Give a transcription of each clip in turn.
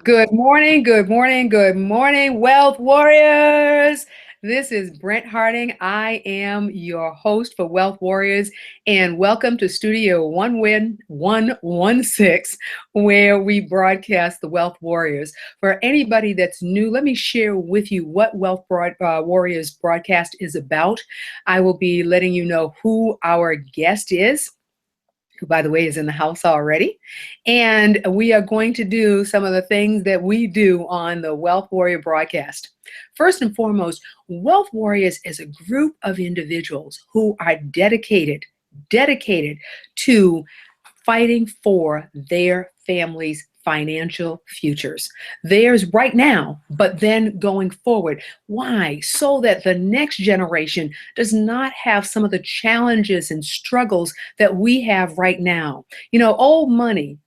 Good morning, good morning, good morning, Wealth Warriors. This is Brent Harding. I am your host for Wealth Warriors, and welcome to Studio 116, where we broadcast the Wealth Warriors. For anybody that's new, let me share with you what Warriors broadcast is about. I will be letting you know who our guest is, who, by the way, is in the house already. And we are going to do some of the things that we do on the Wealth Warrior broadcast. First and foremost, Wealth Warriors is a group of individuals who are dedicated to fighting for their families' financial futures. Theirs right now, but then going forward. Why? So that the next generation does not have some of the challenges and struggles that we have right now. You know, old money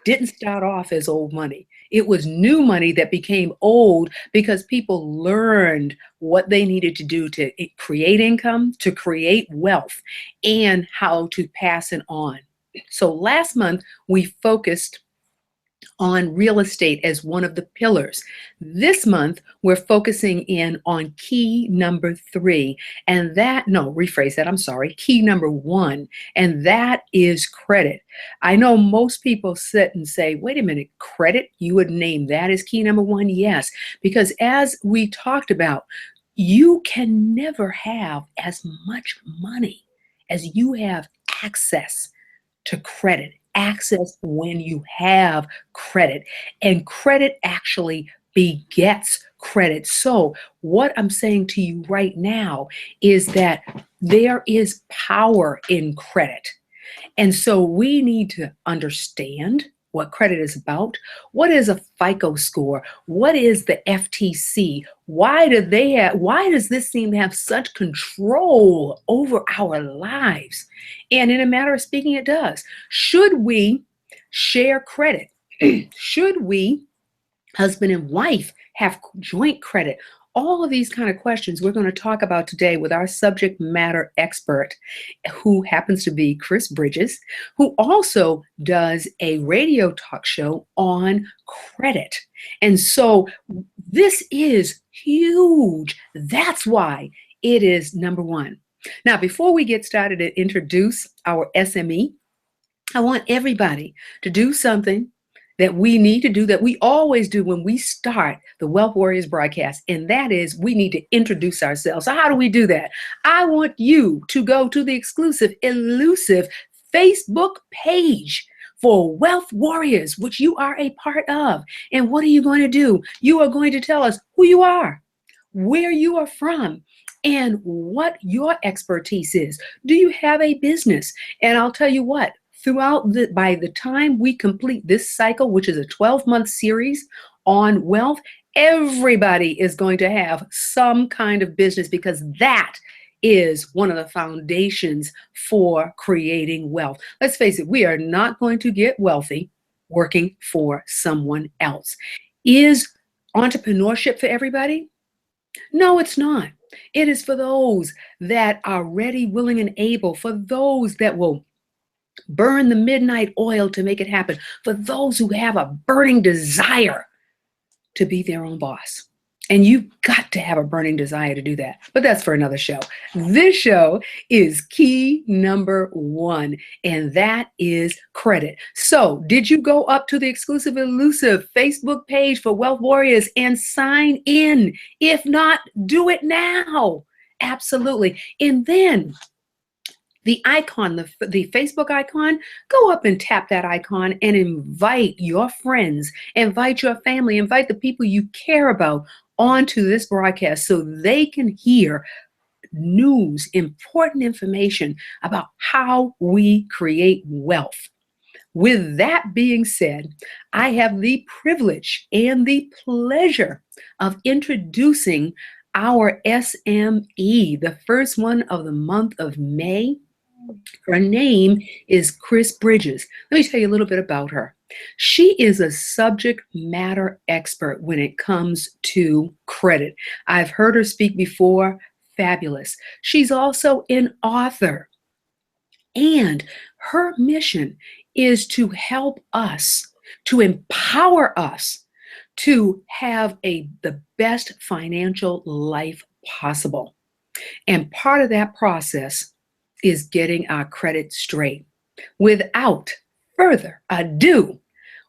didn't start off as old money. It was new money that became old because people learned what they needed to do to create income, to create wealth, and how to pass it on. So last month, we focused on real estate as one of the pillars. This month, we're focusing in on key number 3. And that, no, rephrase that, I'm sorry, key number 1. And that is credit. I know most people sit and say, wait a minute, credit? You would name that as key number 1? Yes, because as we talked about, you can never have as much money as you have access to credit. Access when you have credit, and credit actually begets credit. So what I'm saying to you right now is that there is power in credit. And so we need to understand what credit is about. What is a FICO score? What is the FTC? Why does this seem to have such control over our lives? And in a matter of speaking, it does. Should we share credit? Should we, husband and wife, have joint credit? All of these kind of questions we're going to talk about today with our subject matter expert, who happens to be Chris Bridges, who also does a radio talk show on credit. And so this is huge. That's why it is number 1. Now, before we get started and introduce our SME, I want everybody to do something that we need to do, that we always do when we start the Wealth Warriors broadcast, and that is we need to introduce ourselves. So how do we do that? I want you to go to the exclusive, elusive Facebook page for Wealth Warriors, which you are a part of. And what are you going to do? You are going to tell us who you are, where you are from, and what your expertise is. Do you have a business? And I'll tell you what, by the time we complete this cycle, which is a 12-month series on wealth, everybody is going to have some kind of business, because that is one of the foundations for creating wealth. Let's face it, we are not going to get wealthy working for someone else. Is entrepreneurship for everybody? No, it's not. It is for those that are ready, willing, and able, for those that will burn the midnight oil to make it happen, for those who have a burning desire to be their own boss. And you've got to have a burning desire to do that. But that's for another show. This show is key number 1, and that is credit. So did you go up to the exclusive, elusive Facebook page for Wealth Warriors and sign in? If not, do it now. Absolutely. And then the icon, the Facebook icon, go up and tap that icon and invite your friends, invite your family, invite the people you care about onto this broadcast so they can hear news, important information about how we create wealth. With that being said, I have the privilege and the pleasure of introducing our SME, the first one of the month of May. Her name is Chris Bridges. Let me tell you a little bit about her. She is a subject matter expert when it comes to credit. I've heard her speak before. Fabulous. She's also an author. And her mission is to help us, to empower us to have the best financial life possible. And part of that process is getting our credit straight. Without further ado,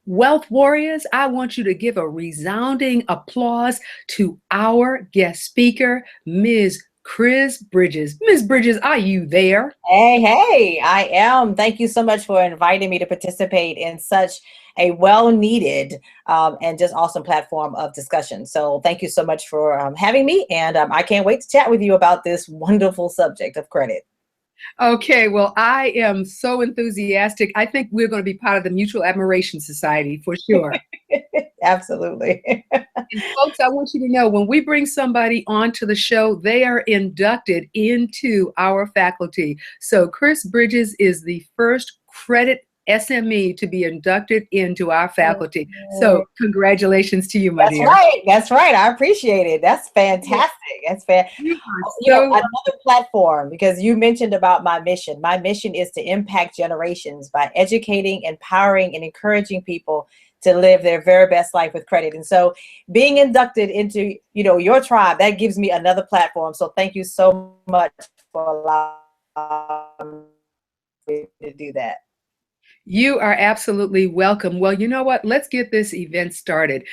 Wealth Warriors, I want you to give a resounding applause to our guest speaker, Ms. Chris Bridges. Ms. Bridges, are you there? Hey, I am. Thank you so much for inviting me to participate in such a well-needed and just awesome platform of discussion. So thank you so much for having me. And I can't wait to chat with you about this wonderful subject of credit. Okay, well, I am so enthusiastic. I think we're going to be part of the Mutual Admiration Society for sure. Absolutely. And folks, I want you to know when we bring somebody onto the show, they are inducted into our faculty. So Chris Bridges is the first credit SME to be inducted into our faculty. So congratulations to you, my That's dear. right. That's right. I appreciate it. That's fantastic. That's fair. You are You know, so another platform, because you mentioned about my mission. My mission is to impact generations by educating, empowering, and encouraging people to live their very best life with credit. And so being inducted into, your tribe, that gives me another platform. So thank you so much for allowing me to do that. You are absolutely welcome. Well, you know what? Let's get this event started.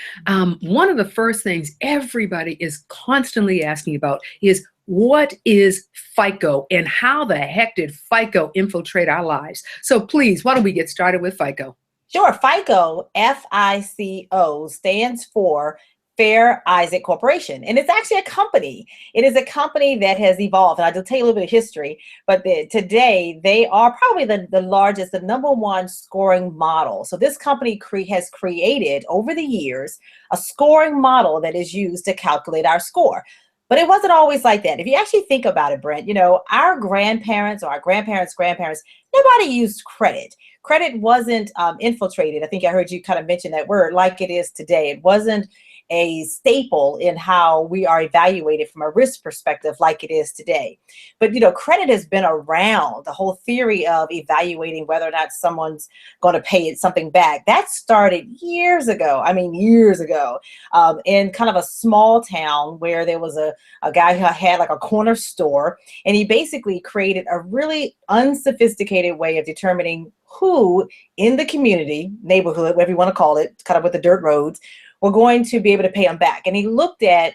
One of the first things everybody is constantly asking about is what is FICO and how the heck did FICO infiltrate our lives? So please, why don't we get started with FICO? Sure. FICO, FICO, stands for Fair Isaac Corporation. And it's actually a company. It is a company that has evolved. And I'll tell you a little bit of history, but today they are probably the largest, the number one scoring model. So this company has created over the years a scoring model that is used to calculate our score. But it wasn't always like that. If you actually think about it, Brent, our grandparents or our grandparents' grandparents, nobody used credit. Credit wasn't infiltrated. I think I heard you kind of mention that word, like it is today. It wasn't a staple in how we are evaluated from a risk perspective like it is today. But, credit has been around. The whole theory of evaluating whether or not someone's going to pay something back, that started years ago. I mean, years ago, in kind of a small town where there was a guy who had like a corner store, and he basically created a really unsophisticated way of determining who in the community, neighborhood, whatever you want to call it, kind of with the dirt roads, were going to be able to pay them back. And he looked at,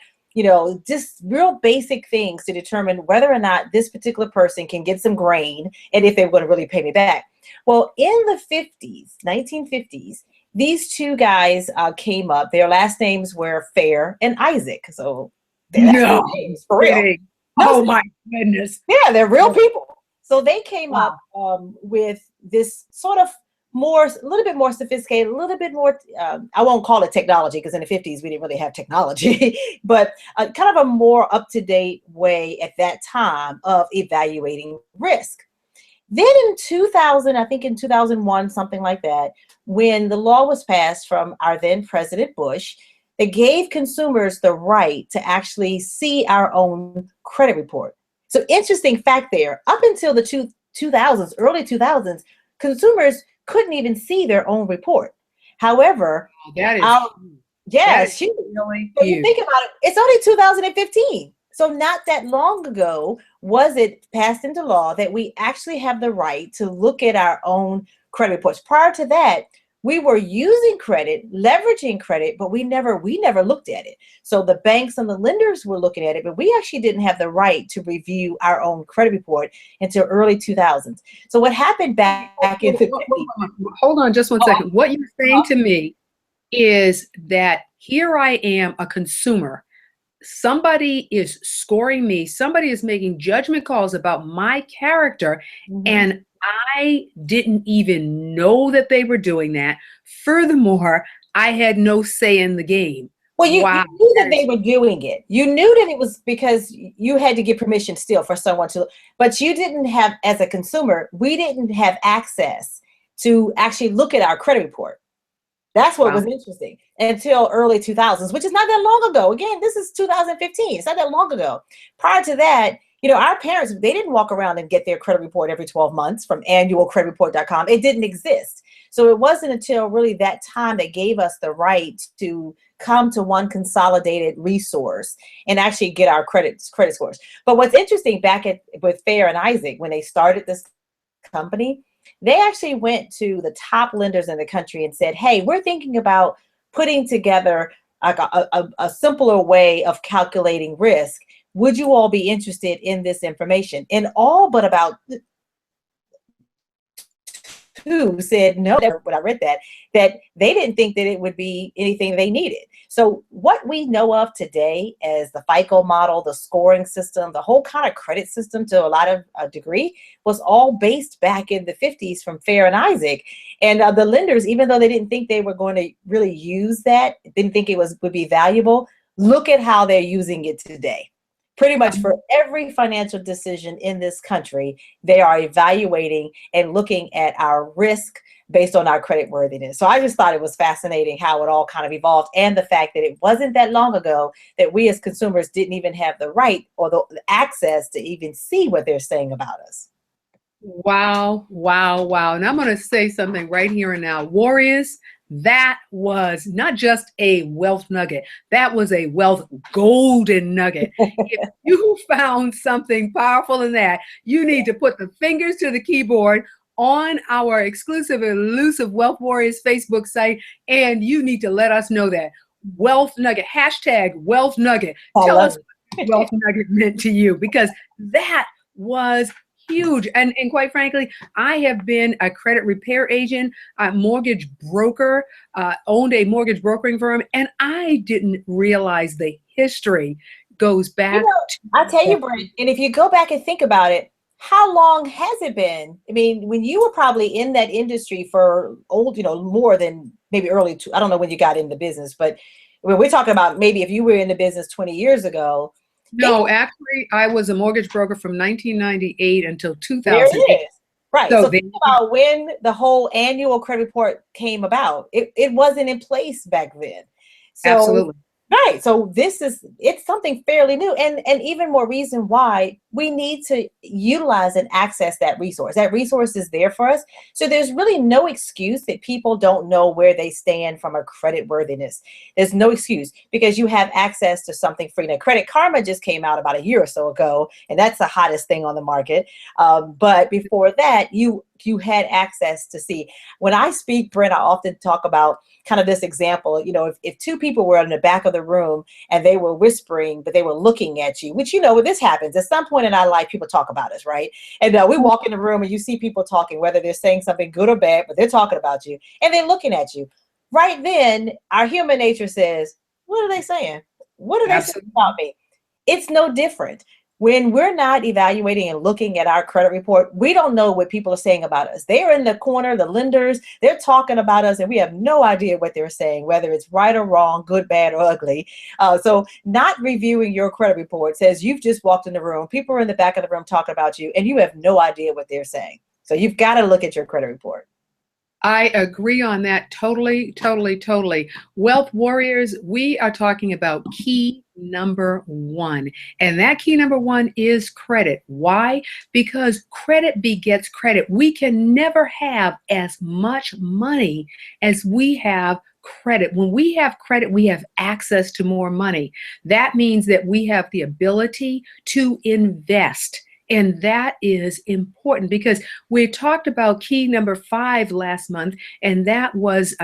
just real basic things to determine whether or not this particular person can get some grain and if they were going to really pay me back. Well, in the 50s, 1950s, these two guys came up. Their last names were Fair and Isaac. So that's their names, for real. Oh my goodness. Yeah, they're real people. So they came up with this sort of a little bit more sophisticated, a little bit more, I won't call it technology, because in the 50s we didn't really have technology, but kind of a more up-to-date way at that time of evaluating risk. Then in 2000, I think in 2001, something like that, when the law was passed from our then President Bush, that gave consumers the right to actually see our own credit report. So interesting fact there, up until the 2000s, early 2000s, consumers couldn't even see their own report. However, that is huge. Really so you think about it, it's only 2015. So not that long ago was it passed into law that we actually have the right to look at our own credit reports. Prior to that, we were using credit, leveraging credit, but we never looked at it. So the banks and the lenders were looking at it, but we actually didn't have the right to review our own credit report until early 2000s. So what happened back in the 50s? Hold on just one second. What you're saying to me is that here I am, a consumer. Somebody is scoring me. Somebody is making judgment calls about my character, and I didn't even know that they were doing that. Furthermore, I had no say in the game. Well, you knew that they were doing it. You knew that it was because you had to get permission still for someone to, but you didn't have, as a consumer, we didn't have access to actually look at our credit report. That's what was interesting until early 2000s, which is not that long ago. Again, this is 2015. It's not that long ago. Prior to that, our parents, they didn't walk around and get their credit report every 12 months from annualcreditreport.com. It didn't exist. So it wasn't until really that time that gave us the right to come to one consolidated resource and actually get our credit scores. But what's interesting with Fair and Isaac, when they started this company, they actually went to the top lenders in the country and said, hey, we're thinking about putting together like a simpler way of calculating risk. Would you all be interested in this information? And all but about two said no. When I read that they didn't think that it would be anything they needed. So what we know of today as the FICO model, the scoring system, the whole kind of credit system to a lot of degree was all based back in the 50s from Fair and Isaac. And the lenders, even though they didn't think they were going to really use that, didn't think it would be valuable, look at how they're using it today. Pretty much for every financial decision in this country, they are evaluating and looking at our risk based on our credit worthiness. So I just thought it was fascinating how it all kind of evolved, and the fact that it wasn't that long ago that we as consumers didn't even have the right or the access to even see what they're saying about us. Wow, wow, wow. And I'm going to say something right here and now. Warriors, that was not just a wealth nugget. That was a wealth golden nugget. If you found something powerful in that, you need to put the fingers to the keyboard on our exclusive elusive Wealth Warriors Facebook site, and you need to let us know that. Wealth nugget, hashtag wealth nugget. Tell us what wealth nugget meant to you, because that was huge. And quite frankly, I have been a credit repair agent, a mortgage broker, owned a mortgage brokering firm, and I didn't realize the history goes back. I'll tell you, Brent, and if you go back and think about it, how long has it been? I mean, when you were probably in that industry for more than maybe I don't know when you got into business, but when we're talking about maybe if you were in the business 20 years ago. No, actually, I was a mortgage broker from 1998 until 2008. There it is. Right. So think about when the whole annual credit report came about. It wasn't in place back then. So, absolutely. Right. So it's something fairly new, and even more reason why we need to utilize and access that resource. That resource is there for us. So there's really no excuse that people don't know where they stand from a credit worthiness. There's no excuse because you have access to something free. Now, Credit Karma just came out about a year or so ago, and that's the hottest thing on the market. But before that, you had access to see. When I speak, Brent, I often talk about kind of this example. If two people were in the back of the room and they were whispering, but they were looking at you, which, when this happens, at some point in our life, people talk about us, right? And we walk in the room and you see people talking, whether they're saying something good or bad, but they're talking about you and they're looking at you. Right then, our human nature says, what are they saying? What are they saying about me? It's no different. When we're not evaluating and looking at our credit report, we don't know what people are saying about us. They're in the corner, the lenders, they're talking about us, and we have no idea what they're saying, whether it's right or wrong, good, bad, or ugly. So not reviewing your credit report says you've just walked in the room, people are in the back of the room talking about you, and you have no idea what they're saying. So you've got to look at your credit report. I agree on that. Totally, totally, totally. Wealth Warriors, we are talking about key number one. And that key number one is credit. Why? Because credit begets credit. We can never have as much money as we have credit. When we have credit, we have access to more money. That means that we have the ability to invest. And that is important because we talked about key number 5 last month, and that was,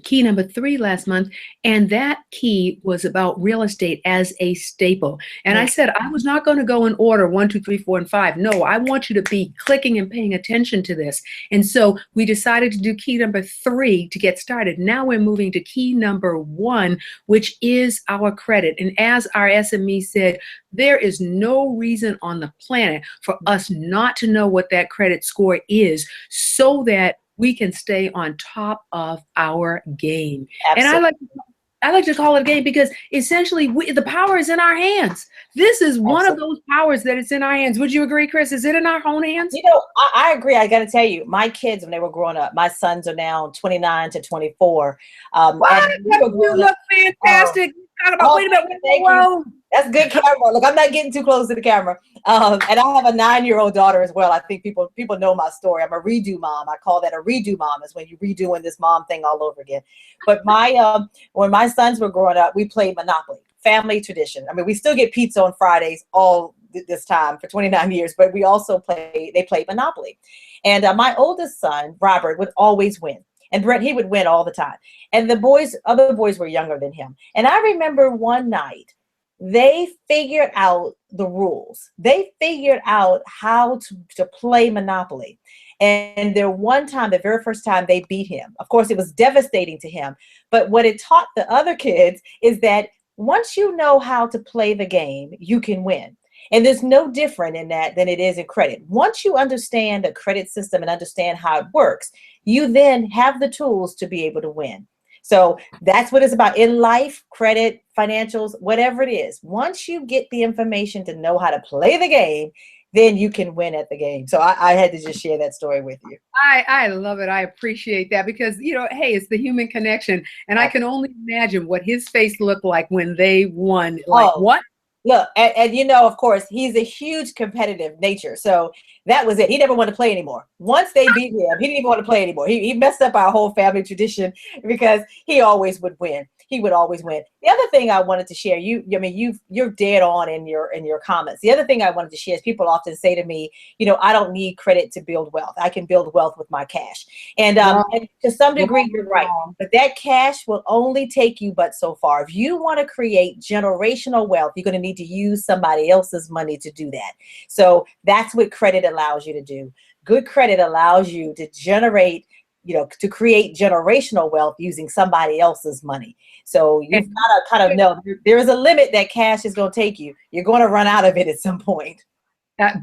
key number 3 last month, and that key was about real estate as a staple. And I said I was not going to go in order 1, 2, 3, 4, and 5. No, I want you to be clicking and paying attention to this. And so we decided to do key number 3 to get started. Now we're moving to key number 1, which is our credit. And as our SME said, there is no reason on the planet for us not to know what that credit score is so that we can stay on top of our game. Absolutely. And I like to call it a game because essentially the power is in our hands. This is one of those powers that it's in our hands. Would you agree, Chris? Is it in our own hands? I agree. I got to tell you, my kids, when they were growing up, my sons are now 29 to 24. You look fantastic. Wait a minute. Whoa. That's good camera. Look, I'm not getting too close to the camera. And I have a 9-year-old daughter as well. I think people know my story. I'm a redo mom. I call that a redo mom. Is when you're redoing this mom thing all over again. But when my sons were growing up, we played Monopoly, family tradition. I mean, we still get pizza on Fridays all this time for 29 years, but we also they played Monopoly. And my oldest son, Robert, would always win. And Brent, he would win all the time. And other boys were younger than him. And I remember one night, they figured out the rules. They figured out how to play Monopoly. And the very first time they beat him, of course, it was devastating to him. But what it taught the other kids is that once you know how to play the game, you can win. And there's no different in that than it is in credit. Once you understand the credit system and understand how it works, you then have the tools to be able to win. So that's what it's about in life, credit, financials, whatever it is. Once you get the information to know how to play the game, then you can win at the game. So I had to just share that story with you. I love it. I appreciate that because, hey, it's the human connection. And I can only imagine what his face looked like when they won. Like, what? Look, and of course, he's a huge competitive nature. So that was it. He never wanted to play anymore. Once they beat him, he didn't even want to play anymore. He messed up our whole family tradition because he always would win. He would always win. The other thing I wanted to share, you're dead on in your comments. The other thing I wanted to share is people often say to me, I don't need credit to build wealth. I can build wealth with my cash. And to some degree, you're right. But that cash will only take you but so far. If you want to create generational wealth, you're going to need to use somebody else's money to do that. So that's what credit allows you to do. Good credit allows you to generate, to create generational wealth using somebody else's money. So you've got to kind of know there is a limit that cash is going to take you. You're going to run out of it at some point.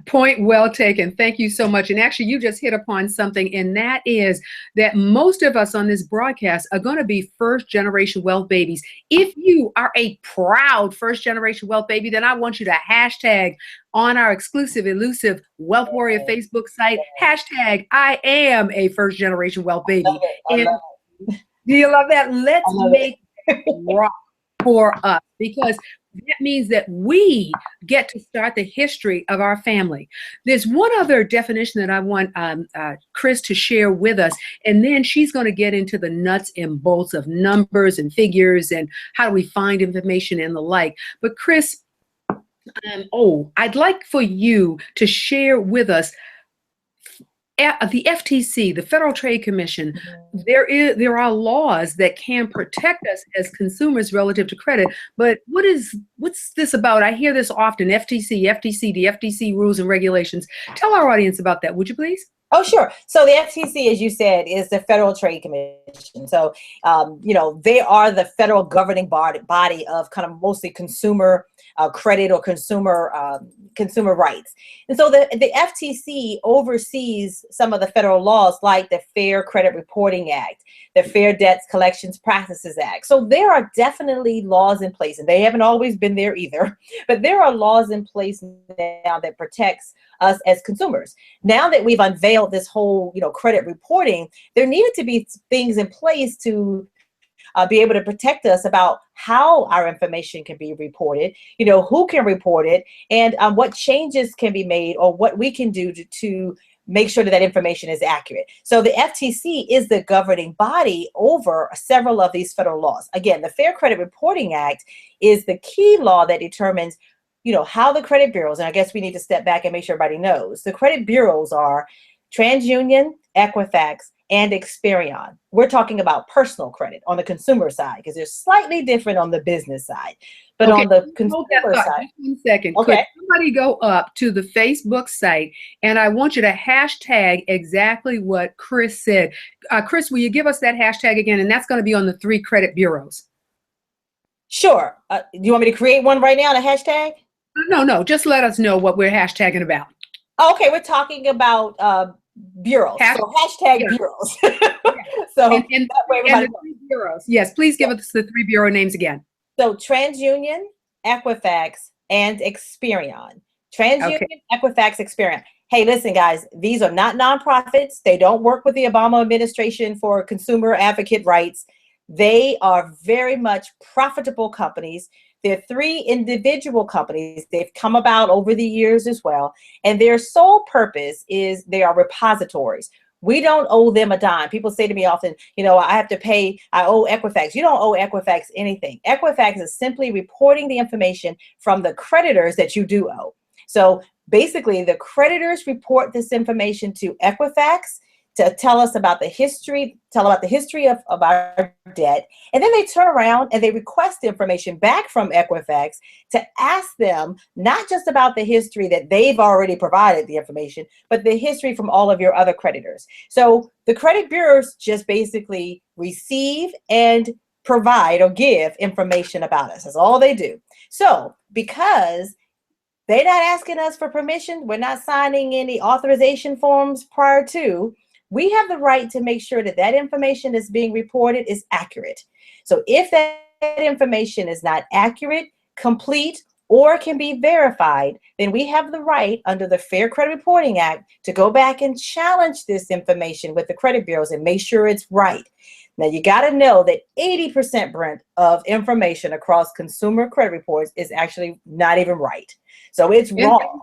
Point well taken. Thank you so much. And actually, you just hit upon something, and that is that most of us on this broadcast are going to be first-generation wealth babies. If you are a proud first-generation wealth baby, then I want you to hashtag on our exclusive, elusive Wealth Warrior Facebook site, hashtag I am a first-generation wealth baby. And do you love that? Let's make it rock for us, because that means that we get to start the history of our family. There's one other definition that I want Chris to share with us, and then she's going to get into the nuts and bolts of numbers and figures and how do we find information and the like. But Chris, I'd like for you to share with us the FTC, the Federal Trade Commission. There are laws that can protect us as consumers relative to credit, but what's this about? I hear this often: FTC, the FTC rules and regulations. Tell our audience about that, would you please? Oh, sure. So the FTC, as you said, is the Federal Trade Commission. So, they are the federal governing body of kind of mostly consumer credit or consumer rights. And so the FTC oversees some of the federal laws like the Fair Credit Reporting Act, the Fair Debts Collections Practices Act. So there are definitely laws in place, and they haven't always been there either, but there are laws in place now that protects us as consumers. Now that we've unveiled this whole, credit reporting, there needed to be things in place to be able to protect us about how our information can be reported, who can report it, and what changes can be made or what we can do to make sure that information is accurate. So the FTC is the governing body over several of these federal laws. Again, the Fair Credit Reporting Act is the key law that determines how the credit bureaus, and I guess we need to step back and make sure everybody knows, the credit bureaus are TransUnion, Equifax, and Experian. We're talking about personal credit on the consumer side because they're slightly different on the business side. But on the consumer side. Just 1 second. Okay. Could somebody go up to the Facebook site, and I want you to hashtag exactly what Chris said. Chris, will you give us that hashtag again? And that's going to be on the 3 credit bureaus. Sure. Do you want me to create one right now, the hashtag? No. Just let us know what we're hashtagging about. Okay. We're talking about bureaus. So hashtag bureaus. So and that way and the 3 bureaus. Yes, please give us the 3 bureau names again. So TransUnion, Equifax, and Experian. TransUnion, Equifax, Experian. Hey, listen, guys, these are not nonprofits. They don't work with the Obama administration for consumer advocate rights. They are very much profitable companies. They're three individual companies. They've come about over the years as well. And their sole purpose is they are repositories. We don't owe them a dime. People say to me often, you know, I have to pay, I owe Equifax. You don't owe Equifax anything. Equifax is simply reporting the information from the creditors that you do owe. So basically, the creditors report this information to Equifax to tell us about the history, of our debt. And then they turn around and they request information back from Equifax to ask them not just about the history that they've already provided the information, but the history from all of your other creditors. So the credit bureaus just basically receive and provide or give information about us. That's all they do. So because they're not asking us for permission, we're not signing any authorization forms prior to, we have the right to make sure that that information that's being reported is accurate. So if that information is not accurate, complete, or can be verified, then we have the right under the Fair Credit Reporting Act to go back and challenge this information with the credit bureaus and make sure it's right. Now, you got to know that 80%, Brent, of information across consumer credit reports is actually not even right. So it's wrong.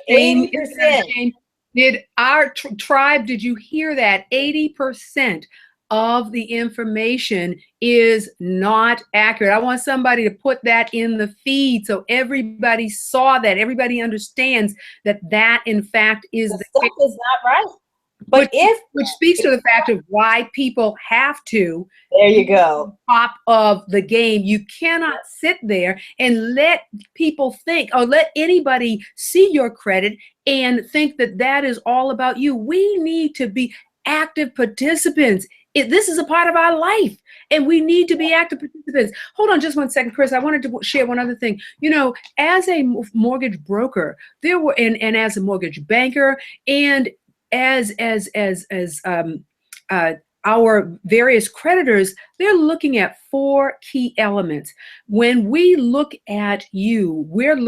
80%. Did our tribe, did you hear that? 80% of the information is not accurate. I want somebody to put that in the feed so everybody saw that, everybody understands that that in fact is the stuff is not right. But which speaks to the fact of why people have to. There you go. Top of the game. You cannot sit there and let people think or let anybody see your credit and think that that is all about you. We need to be active participants. This is a part of our life, and we need to be active participants. Hold on just one second, Chris. I wanted to share one other thing. You know, as a mortgage broker, there were and as a mortgage banker and as our various creditors, they're looking at 4 key elements. When we look at you, when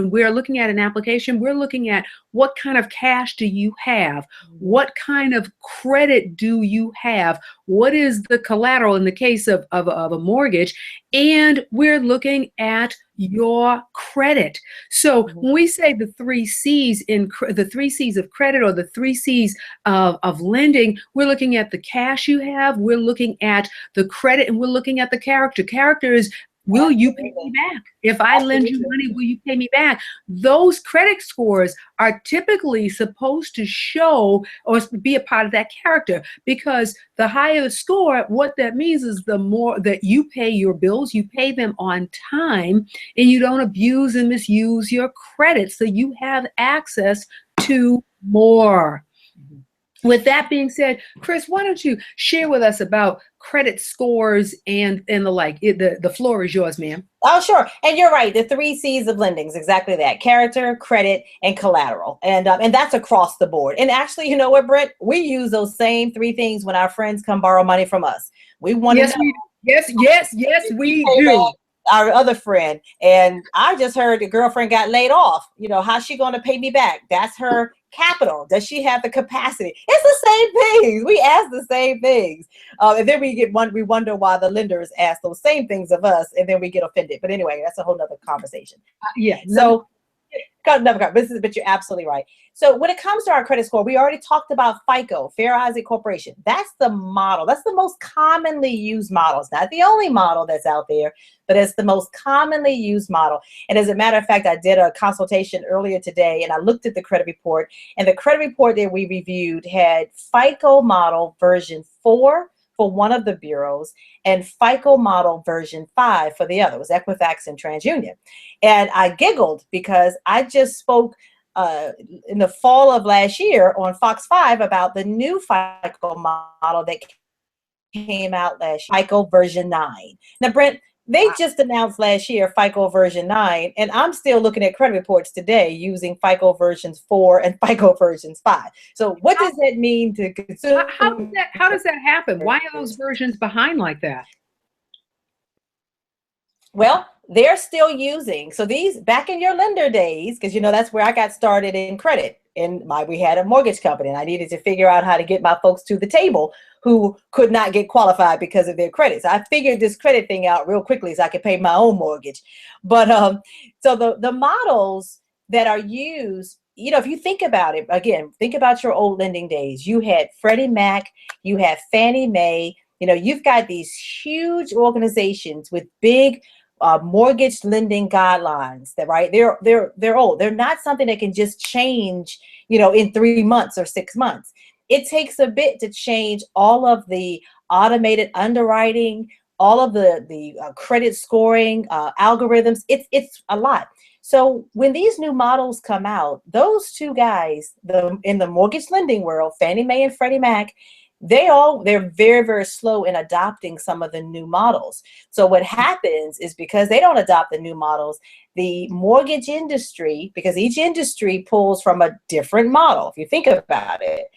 we're looking at an application, we're looking at what kind of cash do you have? What kind of credit do you have? What is the collateral in the case of a mortgage? And we're looking at your credit. So when we say the 3 C's the 3 C's of credit or the 3 C's of lending, we're looking at the cash you have, we're looking at the credit, and we're looking at the character. Character is, will you pay me back? If I lend you money, will you pay me back? Those credit scores are typically supposed to show or be a part of that character, because the higher the score, what that means is the more that you pay your bills, you pay them on time, and you don't abuse and misuse your credit, so you have access to more. With that being said, Chris, why don't you share with us about credit scores and the like? The floor is yours, ma'am. Oh, sure. And you're right. The 3 C's of lending is exactly that: character, credit, and collateral. And that's across the board. And actually, you know what, Brent? We use those same 3 things when our friends come borrow money from us. We want to know. Yes, we do. Our other friend, and I just heard the girlfriend got laid off. You know, how's she going to pay me back? That's her capital. Does she have the capacity? It's the same things. We ask the same things, and then we wonder why the lenders ask those same things of us, and then we get offended. But anyway, that's a whole nother conversation. So. But you're absolutely right. So when it comes to our credit score, we already talked about FICO, Fair Isaac Corporation. That's the model. That's the most commonly used model. It's not the only model that's out there, but it's the most commonly used model. And as a matter of fact, I did a consultation earlier today, and I looked at the credit report. And the credit report that we reviewed had FICO model version 4 for one of the bureaus, and FICO model version 5 for the other. It was Equifax and TransUnion. And I giggled because I just spoke in the fall of last year on Fox 5 about the new FICO model that came out last year, FICO version 9. Now, Brent, they just announced last year FICO version 9, and I'm still looking at credit reports today using FICO versions 4 and FICO versions 5. So what does that mean to consumers? How does that happen? Why are those versions behind like that? Well, they're still using, so these back in your lender days, because you know that's where I got started in credit. we had a mortgage company, and I needed to figure out how to get my folks to the table who could not get qualified because of their credit. So I figured this credit thing out real quickly so I could pay my own mortgage. But so the models that are used, you know, if you think about it, again, think about your old lending days. You had Freddie Mac, you had Fannie Mae. You know, you've got these huge organizations with big mortgage lending guidelines that, right, they're old. They're not something that can just change, you know, in 3 months or 6 months. It takes a bit to change all of the automated underwriting, all of the credit scoring algorithms. It's a lot. So when these new models come out, those two guys, in the mortgage lending world, Fannie Mae and Freddie Mac, they're very, very slow in adopting some of the new models. So what happens is, because they don't adopt the new models, the mortgage industry, because each industry pulls from a different model. If you think about it,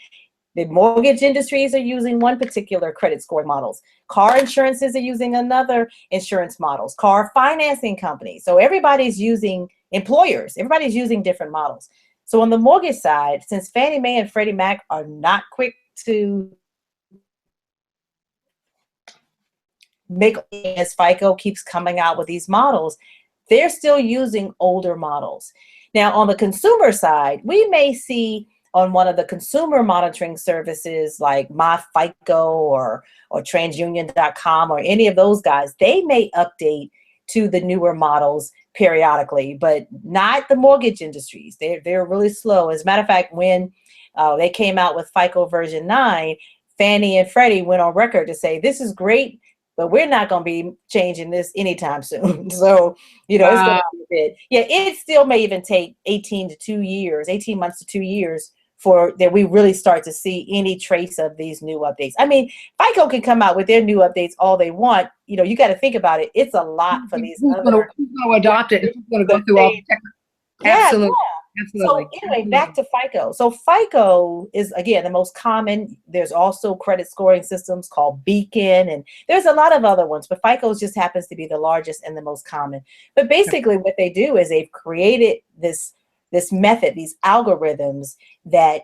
the mortgage industries are using one particular credit scoring models. Car insurances are using another insurance models. Car financing companies. So everybody's using everybody's using different models. So on the mortgage side, since Fannie Mae and Freddie Mac are not quick to make, as FICO keeps coming out with these models, they're still using older models. Now, on the consumer side, we may see on one of the consumer monitoring services like MyFICO or TransUnion.com or any of those guys, they may update to the newer models periodically, but not the mortgage industries. They're really slow. As a matter of fact, when they came out with FICO version 9, Fannie and Freddie went on record to say, this is great, but we're not going to be changing this anytime soon. So, you know, It's going to be a bit. Yeah, it still may even take 18 months to 2 years for that we really start to see any trace of these new updates. I mean, FICO can come out with their new updates all they want. You know, you got to think about it. It's a lot for these. Who's going to adopt it? Who's going to go through all the Absolutely. Yeah. Absolutely. So anyway, back to FICO. So FICO is, again, the most common. There's also credit scoring systems called Beacon, and there's a lot of other ones, but FICO just happens to be the largest and the most common. But basically what they do is they've created this method, these algorithms that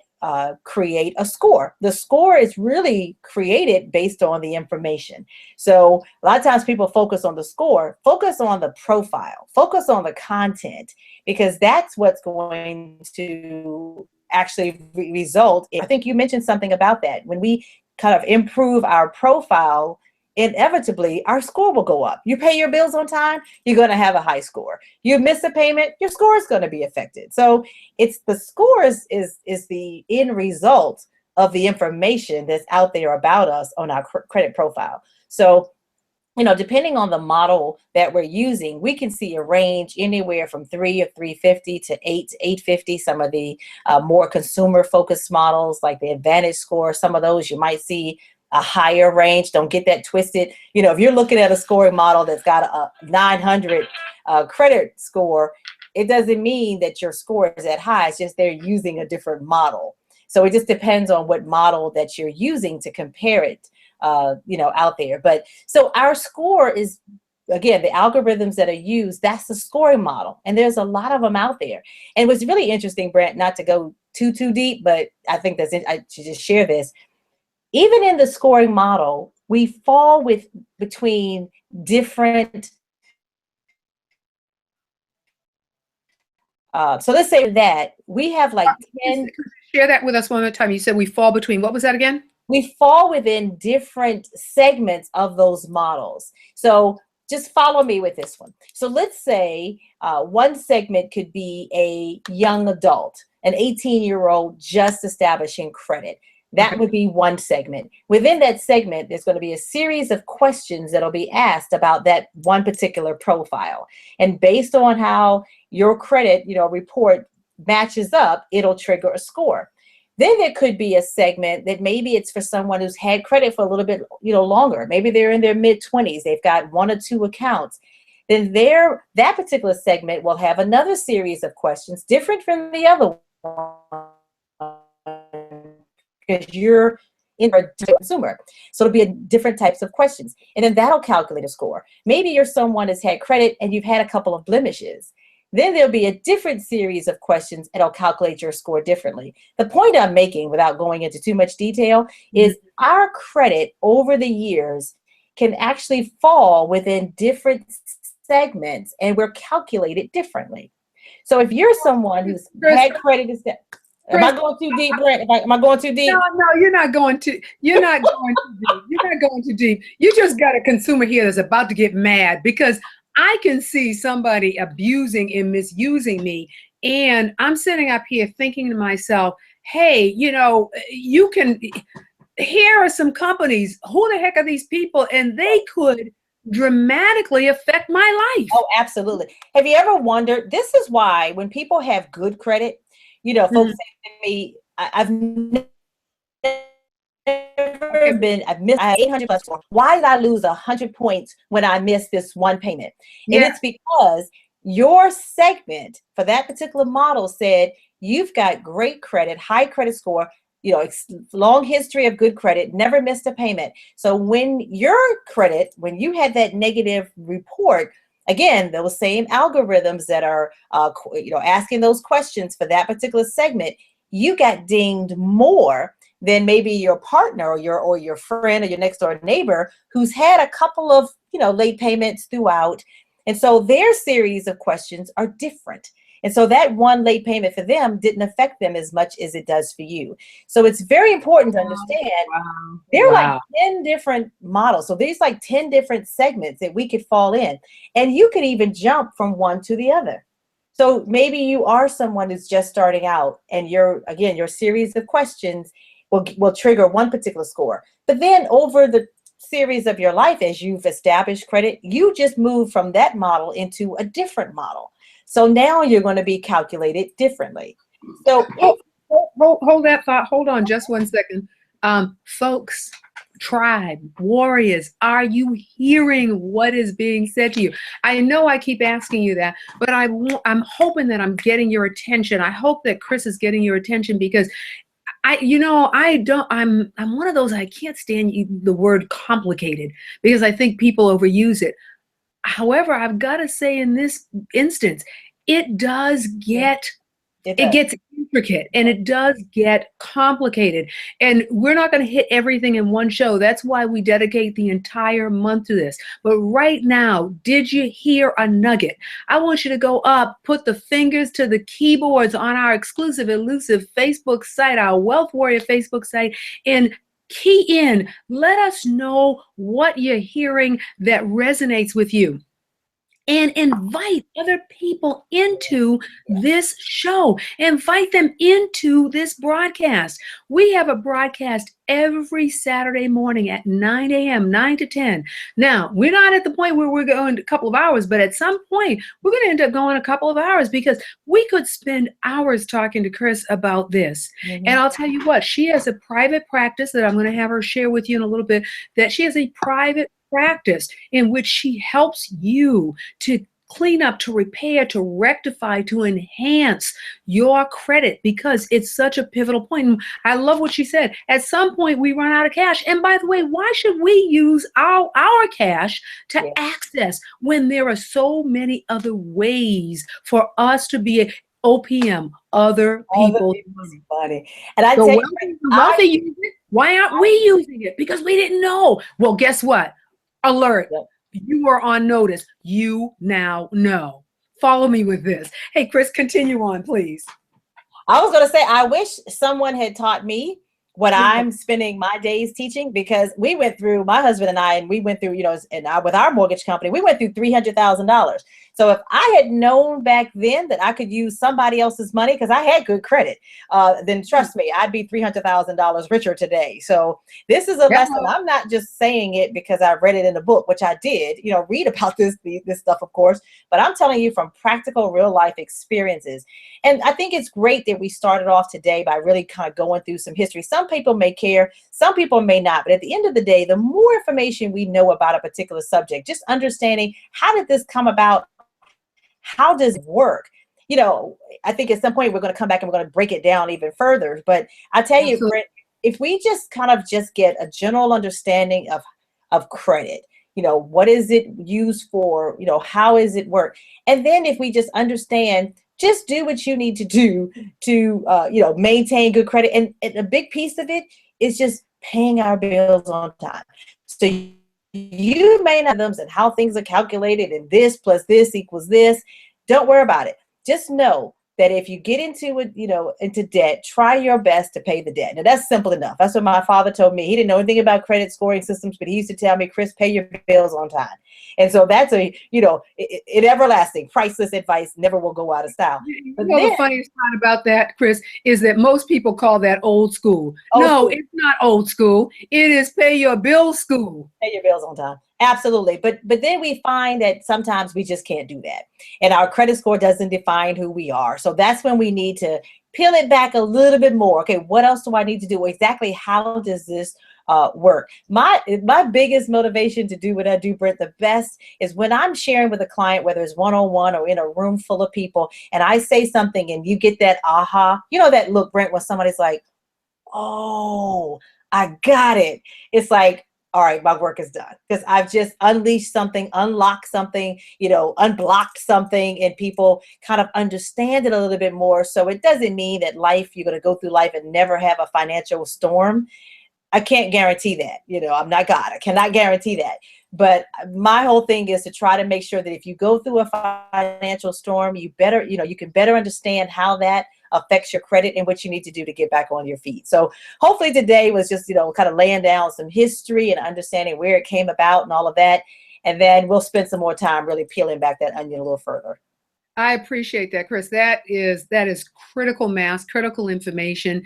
create a score. The score is really created based on the information. So a lot of times people focus on the score, focus on the profile, focus on the content, because that's what's going to actually result in, I think you mentioned something about that. When we kind of improve our profile, inevitably our score will go up. You pay your bills on time, you're going to have a high score. You miss a payment, your score is going to be affected. So it's the scores is the end result of the information that's out there about us on our credit profile. So, you know, depending on the model that we're using, we can see a range anywhere from 3 or 350 to 8 to 850. Some of the more consumer focused models like the Advantage score, some of those you might see a higher range. Don't get that twisted. You know, if you're looking at a scoring model that's got a 900 credit score, it doesn't mean that your score is that high. It's just they're using a different model. So it just depends on what model that you're using to compare it, you know, out there. But so our score is, again, the algorithms that are used, that's the scoring model. And there's a lot of them out there. And what's really interesting, Brent, not to go too deep, but I think I should just share this. Even in the scoring model, we fall between different. So let's say that we have like 10. Share that with us one more time. You said we fall between, what was that again? We fall within different segments of those models. So just follow me with this one. So let's say one segment could be a young adult, an 18-year-old just establishing credit. That would be one segment. Within that segment, there's going to be a series of questions that'll be asked about that one particular profile. And based on how your credit, you know, report matches up, it'll trigger a score. Then there could be a segment that maybe it's for someone who's had credit for a little bit, you know, longer. Maybe they're in their mid-20s. They've got 1 or 2 accounts. Then that particular segment will have another series of questions different from the other one, because you're in a consumer. So it'll be different types of questions. And then that'll calculate a score. Maybe you're someone that's had credit and you've had a couple of blemishes. Then there'll be a different series of questions and it'll calculate your score differently. The point I'm making, without going into too much detail, is our credit over the years can actually fall within different segments, and we're calculated differently. So if you're someone who's had credit, am I going too deep, Brent? Am I going too deep? No, you're not going too. You're not going too deep. You're not going too deep. You just got a consumer here that's about to get mad because I can see somebody abusing and misusing me, and I'm sitting up here thinking to myself, "Hey, you can. Here are some companies. Who the heck are these people? And they could dramatically affect my life." Oh, absolutely. Have you ever wondered? This is why when people have good credit, folks say to me, I've never I had 800 plus. Why did I lose 100 points when I missed this one payment? And it's because your segment for that particular model said you've got great credit, high credit score, long history of good credit, never missed a payment. So when when you had that negative report, again, those same algorithms that are, asking those questions for that particular segment, you got dinged more than maybe your partner or your friend or your next door neighbor who's had a couple of, late payments throughout. And so their series of questions are different. And so that one late payment for them didn't affect them as much as it does for you. So it's very important to understand there are like 10 different models. So there's like 10 different segments that we could fall in. And you can even jump from one to the other. So maybe you are someone who's just starting out and your series of questions will trigger one particular score. But then over the series of your life, as you've established credit, you just move from that model into a different model. So now you're going to be calculated differently. So hold that thought. Hold on just one second. Folks, tribe, warriors, are you hearing what is being said to you? I know I keep asking you that, but I'm hoping that I'm getting your attention. I hope that Chris is getting your attention because I'm one of those, I can't stand the word complicated because I think people overuse it. However, I've got to say in this instance, it does get, it gets intricate and it does get complicated. And we're not going to hit everything in one show. That's why we dedicate the entire month to this. But right now, did you hear a nugget? I want you to go up, put the fingers to the keyboards on our exclusive, elusive Facebook site, our Wealth Warrior Facebook site, and key in. Let us know what you're hearing that resonates with you. And invite other people into this show. Invite them into this broadcast. We have a broadcast every Saturday morning at 9 a.m., 9 to 10. Now, we're not at the point where we're going a couple of hours, but at some point, we're going to end up going a couple of hours because we could spend hours talking to Chris about this. And I'll tell you what, she has a private practice that I'm going to have her share with you in a little bit, that she has a private practice in which she helps you to clean up, to repair, to rectify, to enhance your credit because it's such a pivotal point. And I love what she said. At some point, we run out of cash. And by the way, why should we use our cash to access when there are so many other ways for us to be OPM, other people's money? And I tell you, wealthy use it. Why aren't we using it? Because we didn't know. Well, guess what? Alert. You are on notice. You now know. Follow me with this. Hey, Chris, continue on, please. I was going to say, I wish someone had taught me what I'm spending my days teaching, because we went through, my husband and I, with our mortgage company, we went through $300,000. So if I had known back then that I could use somebody else's money, because I had good credit, then trust me, I'd be $300,000 richer today. So this is a lesson. I'm not just saying it because I read it in a book, which I did, read about this stuff, of course, but I'm telling you from practical real life experiences. And I think it's great that we started off today by really kind of going through some history. Some people may care, some people may not, but at the end of the day, the more information we know about a particular subject, just understanding how did this come about, how does it work? I think at some point we're going to come back and we're going to break it down even further. But I tell you, Brent, if we just kind of get a general understanding of credit, what is it used for? How is it work? And then if we just understand, just do what you need to do to, maintain good credit. And a big piece of it is just paying our bills on time. So you may not know and how things are calculated and this plus this equals this. Don't worry about it. Just know that if you get into it, into debt, try your best to pay the debt. Now that's simple enough. That's what my father told me. He didn't know anything about credit scoring systems, but he used to tell me, Chris, pay your bills on time. And so that's an everlasting, priceless advice, never will go out of style. But the funniest part about that, Chris, is that most people call that old school. It's not old school. It is pay your bills school. Pay your bills on time. Absolutely. But then we find that sometimes we just can't do that. And our credit score doesn't define who we are. So that's when we need to peel it back a little bit more. Okay, what else do I need to do? Exactly how does this work? My biggest motivation to do what I do, Brent, the best is when I'm sharing with a client, whether it's one-on-one or in a room full of people, and I say something and you get that aha, that look, Brent, when somebody's like, oh, I got it. It's like, all right, my work is done because I've just unleashed something, unlocked something, unblocked something, and people kind of understand it a little bit more. So it doesn't mean that you're going to go through life and never have a financial storm. I can't guarantee that. I'm not God. I cannot guarantee that. But my whole thing is to try to make sure that if you go through a financial storm, you can better understand how that affects your credit and what you need to do to get back on your feet. So hopefully today was just, kind of laying down some history and understanding where it came about and all of that. And then we'll spend some more time really peeling back that onion a little further. I appreciate that, Chris. That is critical mass, critical information.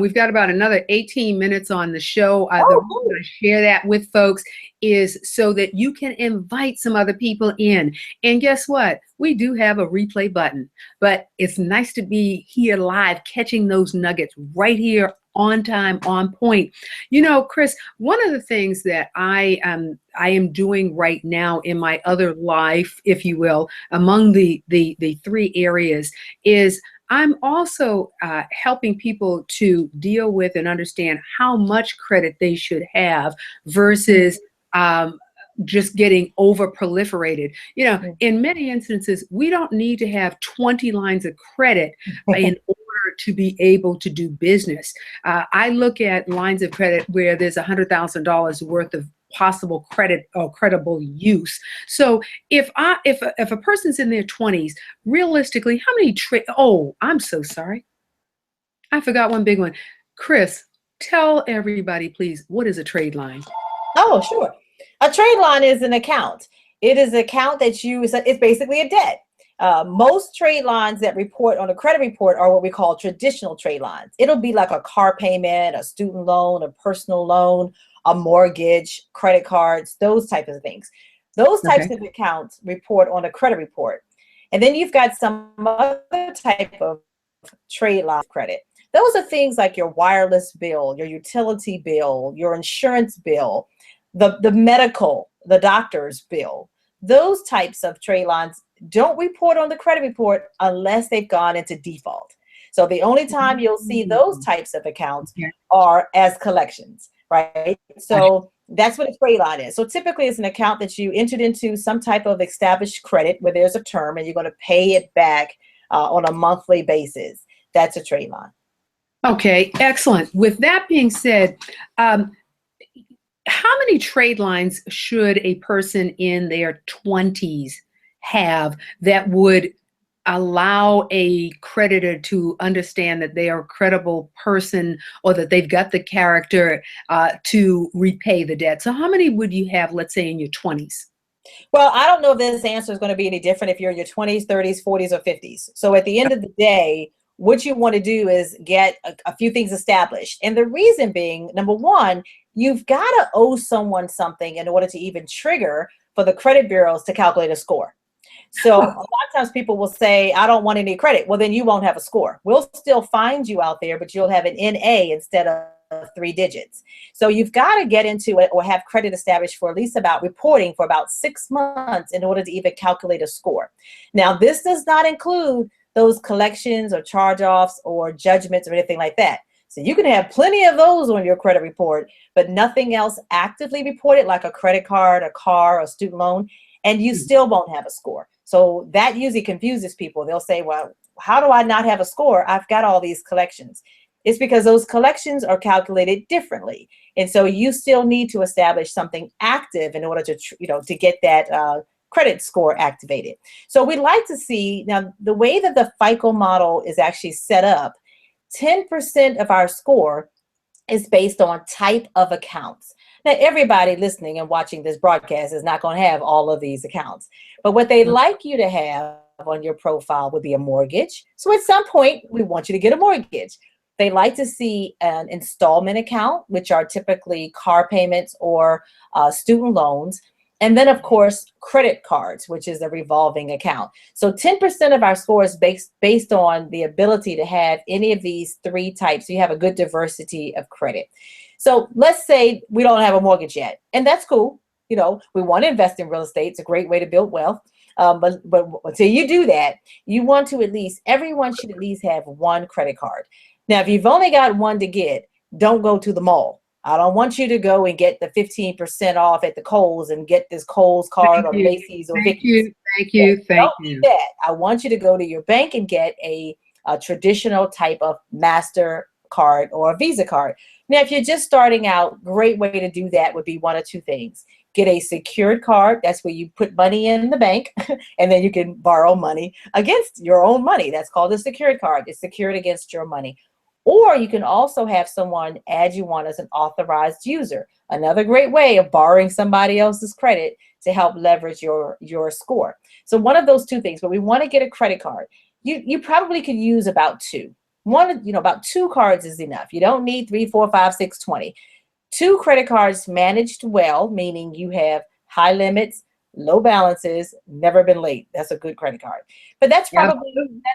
We've got about another 18 minutes on the show. The reason I share that with folks is so that you can invite some other people in. And guess what? We do have a replay button, but it's nice to be here live, catching those nuggets right here on time, on point. Chris, one of the things that I am doing right now in my other life, if you will, among the three areas, is I'm also helping people to deal with and understand how much credit they should have versus just getting over prolifferated. In many instances, we don't need to have 20 lines of credit in order to be able to do business. I look at lines of credit where there's $100,000 worth of possible credit or credible use. So if a person's in their 20s, realistically, how many I'm so sorry. I forgot one big one. Chris, tell everybody, please, what is a trade line? Oh, sure. A trade line is an account. It is an account that it's basically a debt. Most trade lines that report on a credit report are what we call traditional trade lines. It'll be like a car payment, a student loan, a personal loan, a mortgage, credit cards, those types of things. Those types of accounts report on a credit report. And then you've got some other type of trade line credit. Those are things like your wireless bill, your utility bill, your insurance bill, the medical, the doctor's bill. Those types of trade lines don't report on the credit report unless they've gone into default. So the only time you'll see those types of accounts are as collections, right? So that's what a trade line is. So typically it's an account that you entered into some type of established credit where there's a term and you're going to pay it back on a monthly basis. That's a trade line. Okay, excellent. With that being said, how many trade lines should a person in their 20s have that would allow a creditor to understand that they are a credible person or that they've got the character to repay the debt? So how many would you have, let's say, in your 20s? Well, I don't know if this answer is going to be any different if you're in your 20s, 30s, 40s, or 50s. So at the end of the day, what you want to do is get a few things established. And the reason being, number one, you've got to owe someone something in order to even trigger for the credit bureaus to calculate a score. So a lot of times people will say, I don't want any credit. Well, then you won't have a score. We'll still find you out there, but you'll have an NA instead of 3 digits. So you've got to get into it or have credit established for at least about reporting for about 6 months in order to even calculate a score. Now, this does not include those collections or charge-offs or judgments or anything like that. So you can have plenty of those on your credit report, but nothing else actively reported, like a credit card, a car, a student loan, and you still won't have a score. So that usually confuses people. They'll say, well, how do I not have a score? I've got all these collections. It's because those collections are calculated differently. And so you still need to establish something active in order to, to get that credit score activated. So we'd like to see, now the way that the FICO model is actually set up, 10% of our score is based on type of accounts. Now, everybody listening and watching this broadcast is not going to have all of these accounts, but what they'd like you to have on your profile would be a mortgage. So at some point, we want you to get a mortgage. They like to see an installment account, which are typically car payments or student loans. And then, of course, credit cards, which is a revolving account. So 10% of our score is based on the ability to have any of these three types. So you have a good diversity of credit. So let's say we don't have a mortgage yet, and that's cool. We want to invest in real estate. It's a great way to build wealth. But until you do that, you want to everyone should at least have one credit card. Now, if you've only got one to get, don't go to the mall. I don't want you to go and get the 15% off at the Kohl's and get this Kohl's card or Macy's or Vicky's. Thank you. Don't do that. I want you to go to your bank and get a traditional type of MasterCard or a Visa card. Now, if you're just starting out, great way to do that would be one of two things. Get a secured card. That's where you put money in the bank and then you can borrow money against your own money. That's called a secured card. It's secured against your money. Or you can also have someone add you on as an authorized user. Another great way of borrowing somebody else's credit to help leverage your score. So one of those two things, but we want to get a credit card. You probably could use about two. About two cards is enough. You don't need 3, 4, 5, 6, 20. Two credit cards managed well, meaning you have high limits, low balances, never been late. That's a good credit card. But that's probably,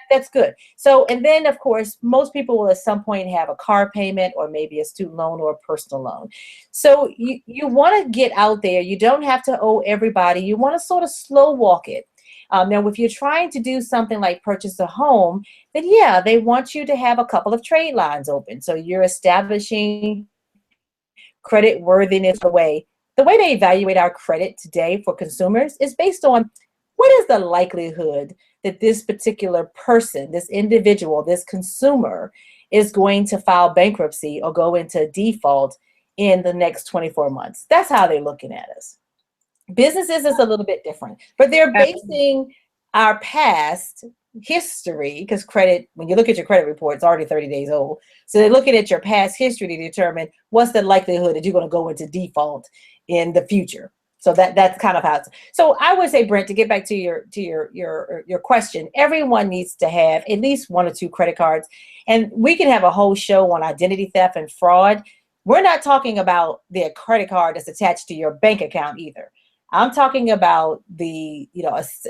that's good. So, and then of course, most people will at some point have a car payment or maybe a student loan or a personal loan. So you want to get out there. You don't have to owe everybody. You want to sort of slow walk it. Now, if you're trying to do something like purchase a home, then yeah, they want you to have a couple of trade lines open. So you're establishing credit worthiness. The way they evaluate our credit today for consumers is based on what is the likelihood that this particular person, this individual, this consumer is going to file bankruptcy or go into default in the next 24 months. That's how they're looking at us. Businesses is a little bit different, but they're basing our past history, because credit, when you look at your credit report, it's already 30 days old. So they're looking at your past history to determine what's the likelihood that you're going to go into default in the future. So that's kind of how it's. So I would say, Brent, to get back to your question, everyone needs to have at least 1 or 2 credit cards, and we can have a whole show on identity theft and fraud. We're not talking about the credit card that's attached to your bank account either. I'm talking about the,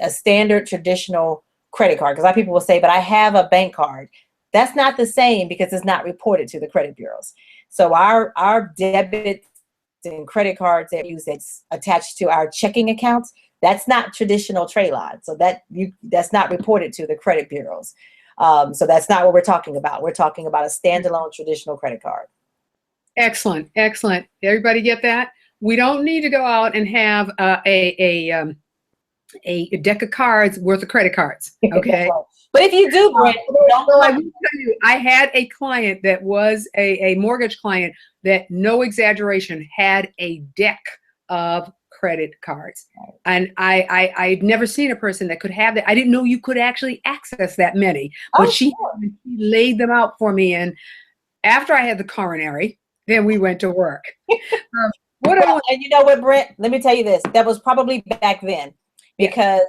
a standard traditional credit card, because a lot of people will say, but I have a bank card. That's not the same because it's not reported to the credit bureaus. So our debit and credit cards that use that's attached to our checking accounts, that's not traditional trade line. So that's not reported to the credit bureaus. So that's not what we're talking about. We're talking about a standalone traditional credit card. Excellent. Everybody get that? We don't need to go out and have a deck of cards worth of credit cards. Okay. But if you do, Brent, I will tell you, I had a client that was a mortgage client that, no exaggeration, had a deck of credit cards. And I'd never seen a person that could have that. I didn't know you could actually access that many, but she laid them out for me. And after I had the coronary, then we went to work. And you know what, Brent? Let me tell you this. That was probably back then, because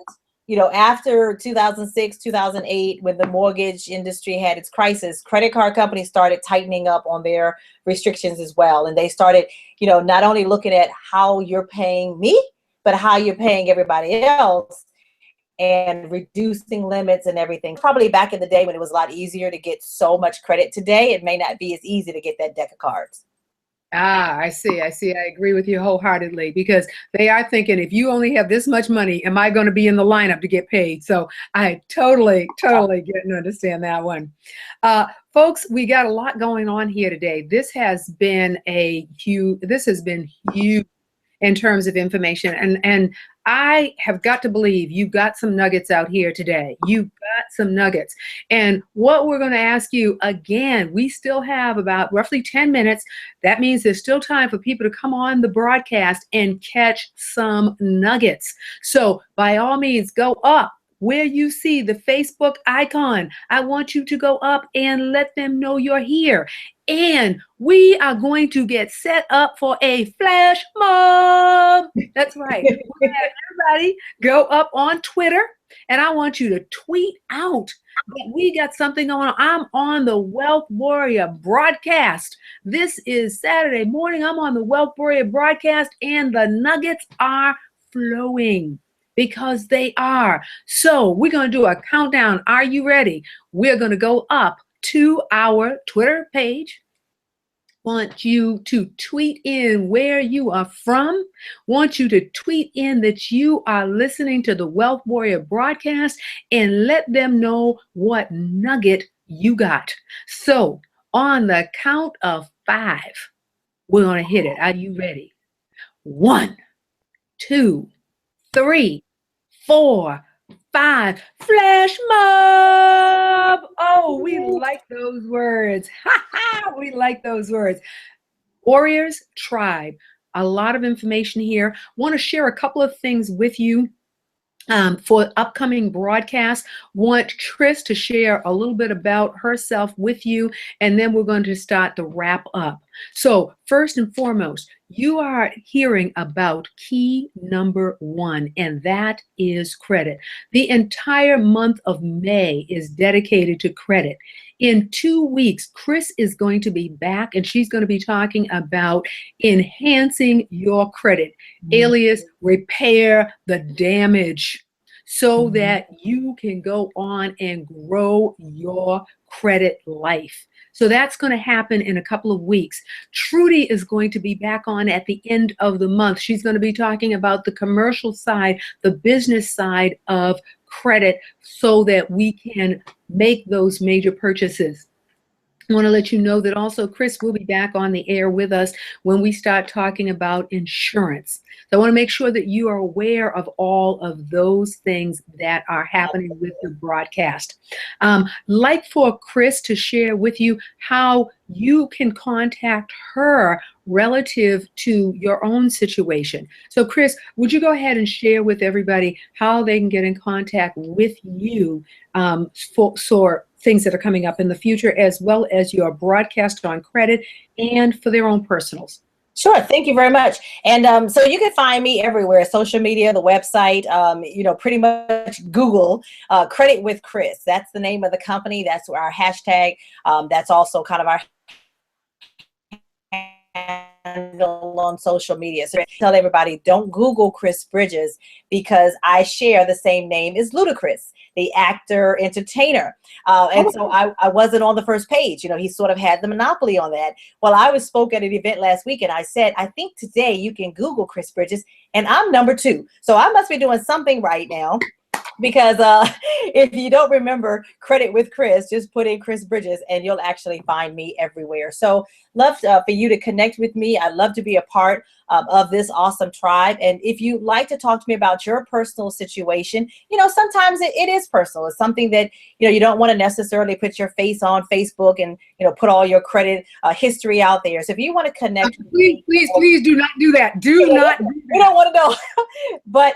after 2006, 2008, when the mortgage industry had its crisis, credit card companies started tightening up on their restrictions as well. And they started, not only looking at how you're paying me, but how you're paying everybody else, and reducing limits and everything. Probably back in the day when it was a lot easier to get so much credit. Today, it may not be as easy to get that deck of cards. Ah, I see. I see. I agree with you wholeheartedly because they are thinking if you only have this much money, am I going to be in the lineup to get paid? So I totally get and understand that one. Folks, we got a lot going on here today. This has been huge in terms of information. And I have got to believe you got some nuggets out here today. You got some nuggets. And what we're going to ask you again, we still have about roughly 10 minutes. That means there's still time for people to come on the broadcast and catch some nuggets. So by all means, go up where you see the Facebook icon. I want you to go up and let them know you're here. And we are going to get set up for a flash mob. That's right. We're going to have everybody go up on Twitter, and I want you to tweet out that we got something going on. I'm on the Wealth Warrior broadcast. This is Saturday morning. I'm on the Wealth Warrior broadcast, and the nuggets are flowing. Because they are. So we're going to do a countdown. Are you ready? We're going to go up to our Twitter page. Want you to tweet in where you are from. Want you to tweet in that you are listening to the Wealth Warrior broadcast and let them know what nugget you got. So on the count of 5, we're going to hit it. Are you ready? 1, 2, 3, 4, 5. Flash mob. Oh, we like those words. We like those words. Warriors Tribe. A lot of information here. Want to share a couple of things with you. For upcoming broadcasts, want Chris to share a little bit about herself with you, and then we're going to start the wrap up. So first and foremost, you are hearing about key number 1, and that is credit. The entire month of May is dedicated to credit. In 2 weeks, Chris is going to be back, and she's going to be talking about enhancing your credit, alias repair the damage, so that you can go on and grow your credit life. So that's going to happen in a couple of weeks. Trudy is going to be back on at the end of the month. She's going to be talking about the commercial side, the business side of credit, so that we can make those major purchases. I want to let you know that also Chris will be back on the air with us when we start talking about insurance. So I want to make sure that you are aware of all of those things that are happening with the broadcast. Like for Chris to share with you how you can contact her relative to your own situation. So Chris, would you go ahead and share with everybody how they can get in contact with you for things that are coming up in the future, as well as your broadcast on credit and for their own personals? Sure. Thank you very much. And so you can find me everywhere, social media, the website, pretty much Google Credit with Chris. That's the name of the company. That's our hashtag. That's also kind of our handle on social media. So I tell everybody, don't Google Chris Bridges, because I share the same name as Ludacris, the actor, entertainer. And so I wasn't on the first page. He sort of had the monopoly on that. Well, I spoke at an event last week, and I said, I think today you can Google Chris Bridges, and I'm number 2. So I must be doing something right now. Because if you don't remember Credit with Chris, just put in Chris Bridges and you'll actually find me everywhere. So love for you to connect with me. I'd love to be a part of this awesome tribe. And if you'd like to talk to me about your personal situation, sometimes it is personal. It's something that, you don't want to necessarily put your face on Facebook and, put all your credit history out there. So if you want to connect, please do not do that. Do not. We don't want to know. But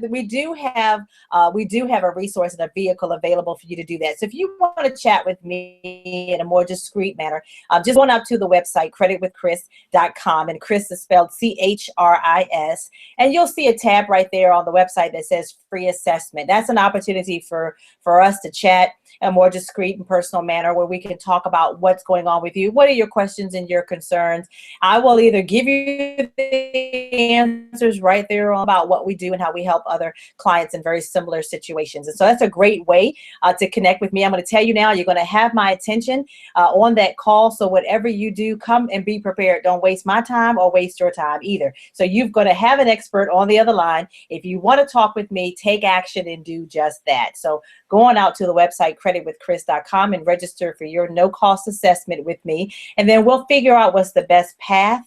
we do have a resource and a vehicle available for you to do that. So if you want to chat with me in a more discreet manner, just go up to the website, creditwithchris.com, and Chris is spelled CHRIS, and you'll see a tab right there on the website that says free assessment. That's an opportunity for us to chat. a more discreet and personal manner where we can talk about what's going on with you. What are your questions and your concerns? I will either give you the answers right there about what we do and how we help other clients in very similar situations. And so that's a great way to connect with me. I'm going to tell you now, you're going to have my attention on that call. So whatever you do, come and be prepared. Don't waste my time or waste your time either. So you've got to have an expert on the other line. If you want to talk with me, take action and do just that. So go on out to the website creditwithchris.com and register for your no-cost assessment with me. And then we'll figure out what's the best path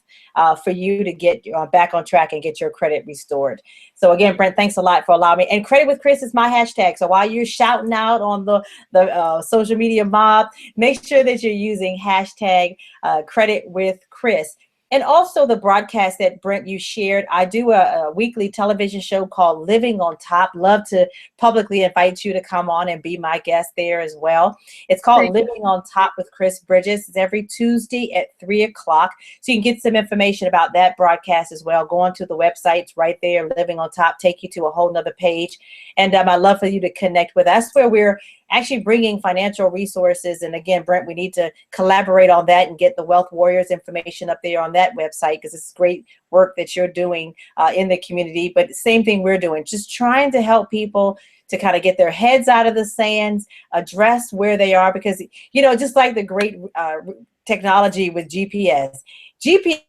for you to get back on track and get your credit restored. So again, Brent, thanks a lot for allowing me. And Credit with Chris is my hashtag. So while you're shouting out on the social media mob, make sure that you're using hashtag Credit with Chris. And also the broadcast that Brent, you shared. I do a weekly television show called Living on Top. Love to publicly invite you to come on and be my guest there as well. It's called Living on Top with Chris Bridges. It's every Tuesday at 3 o'clock. So you can get some information about that broadcast as well. Go on to the website. It's right there, Living on Top, take you to a whole nother page. And I'd love for you to connect with us where we're actually bringing financial resources. And again, Brent, we need to collaborate on that and get the Wealth Warriors information up there on that website, because it's great work that you're doing in the community. But same thing we're doing, just trying to help people to kind of get their heads out of the sands, address where they are, because, you know, just like the great technology with GPS. GPS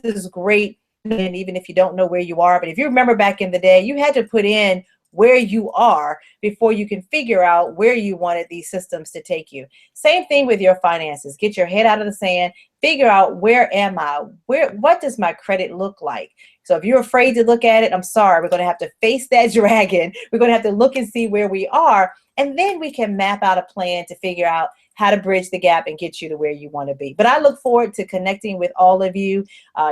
is great, and even if you don't know where you are, but if you remember back in the day, you had to put in where you are before you can figure out where you wanted these systems to take you. Same thing with your finances. Get your head out of the sand, figure out, where am I? What does my credit look like? So if you're afraid to look at it, I'm sorry, we're going to have to face that dragon. We're going to have to look and see where we are, and then we can map out a plan to figure out how to bridge the gap and get you to where you want to be. But I look forward to connecting with all of you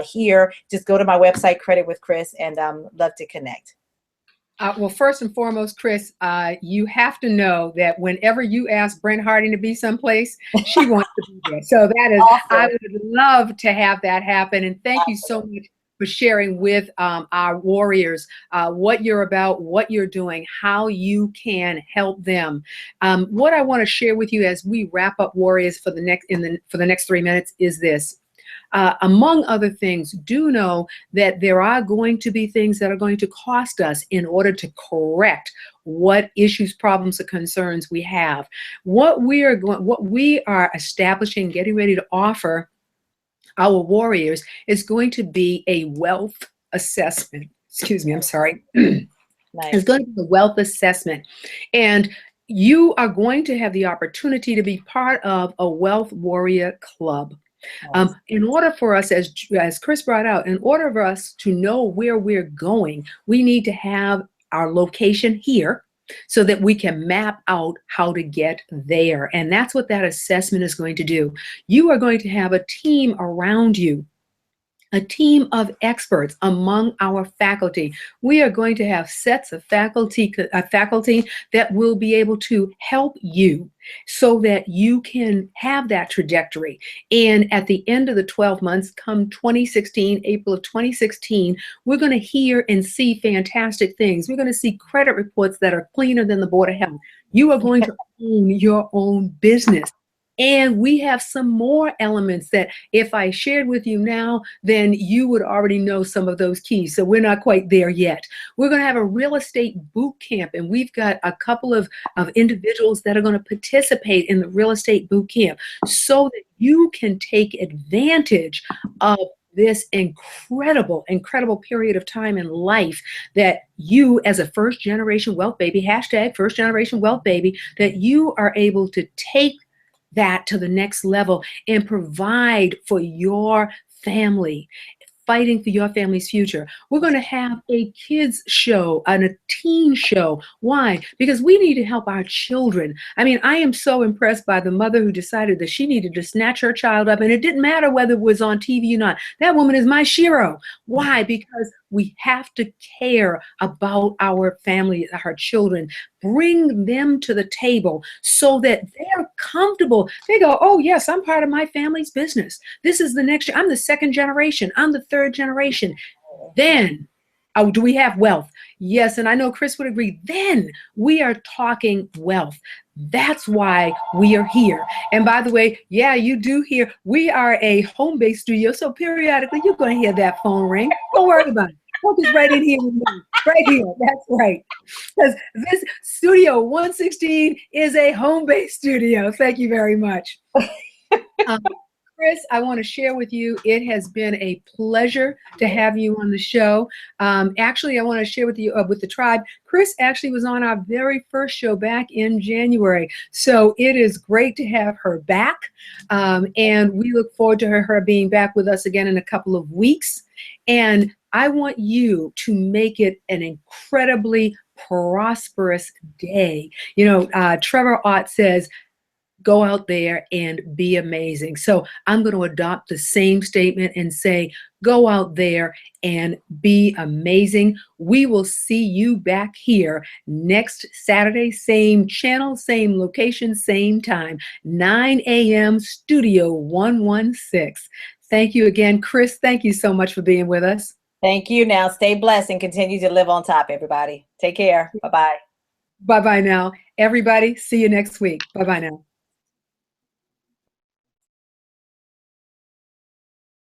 here. Just go to my website, Credit with Chris, and love to connect. Well, first and foremost, Chris, you have to know that whenever you ask Brent Harding to be someplace, she wants to be there. So that is, awesome. I would love to have that happen. And thank you so much for sharing with our warriors what you're about, what you're doing, how you can help them. What I want to share with you as we wrap up Warriors for the next 3 minutes is this. Among other things, do know that there are going to be things that are going to cost us in order to correct what issues, problems, or concerns we have. What we are establishing, getting ready to offer our warriors is going to be a wealth assessment. Excuse me, I'm sorry. Nice. It's going to be a wealth assessment. And you are going to have the opportunity to be part of a Wealth Warrior Club. In order for us, as Chris brought out, in order for us to know where we're going, we need to have our location here so that we can map out how to get there. And that's what that assessment is going to do. You are going to have a team around you, a team of experts among our faculty. We are going to have sets of faculty that will be able to help you so that you can have that trajectory. And at the end of the 12 months, come 2016, April of 2016, we're going to hear and see fantastic things. We're going to see credit reports that are cleaner than the Board of Health. You are going to own your own business. And we have some more elements that if I shared with you now, then you would already know some of those keys. So we're not quite there yet. We're going to have a real estate boot camp, and we've got a couple of individuals that are going to participate in the real estate boot camp so that you can take advantage of this incredible period of time in life that you, as a first-generation wealth baby, hashtag first-generation wealth baby, that you are able to take that to the next level and provide for your family, fighting for your family's future. We're going to have a kids show and a teen show. Why? Because we need to help our children. I mean, I am so impressed by the mother who decided that she needed to snatch her child up, and it didn't matter whether it was on TV or not. That woman is my shiro. Why? Because we have to care about our family, our children, bring them to the table so that they're comfortable. They go, oh yes, I'm part of my family's business. This is the next, I'm the second generation. I'm the third generation. Then, oh, do we have wealth? Yes, and I know Chris would agree. Then we are talking wealth. That's why we are here. And by the way, yeah, you do hear we are a home-based studio, so periodically you're going to hear that phone ring. Don't worry about it. Focus right in here with me. Right here. That's right. Because this Studio 116 is a home-based studio. Thank you very much. Um, Chris, I want to share with you, it has been a pleasure to have you on the show. Actually, I want to share with you, with the tribe, Chris actually was on our very first show back in January. So it is great to have her back. And we look forward to her being back with us again in a couple of weeks. And I want you to make it an incredibly prosperous day. You know, Trevor Ott says, go out there and be amazing. So I'm going to adopt the same statement and say, go out there and be amazing. We will see you back here next Saturday, same channel, same location, same time, 9 a.m. Studio 116. Thank you again, Chris. Thank you so much for being with us. Thank you. Now stay blessed and continue to live on top, everybody. Take care. Bye-bye. Bye-bye now. Everybody, see you next week. Bye-bye now.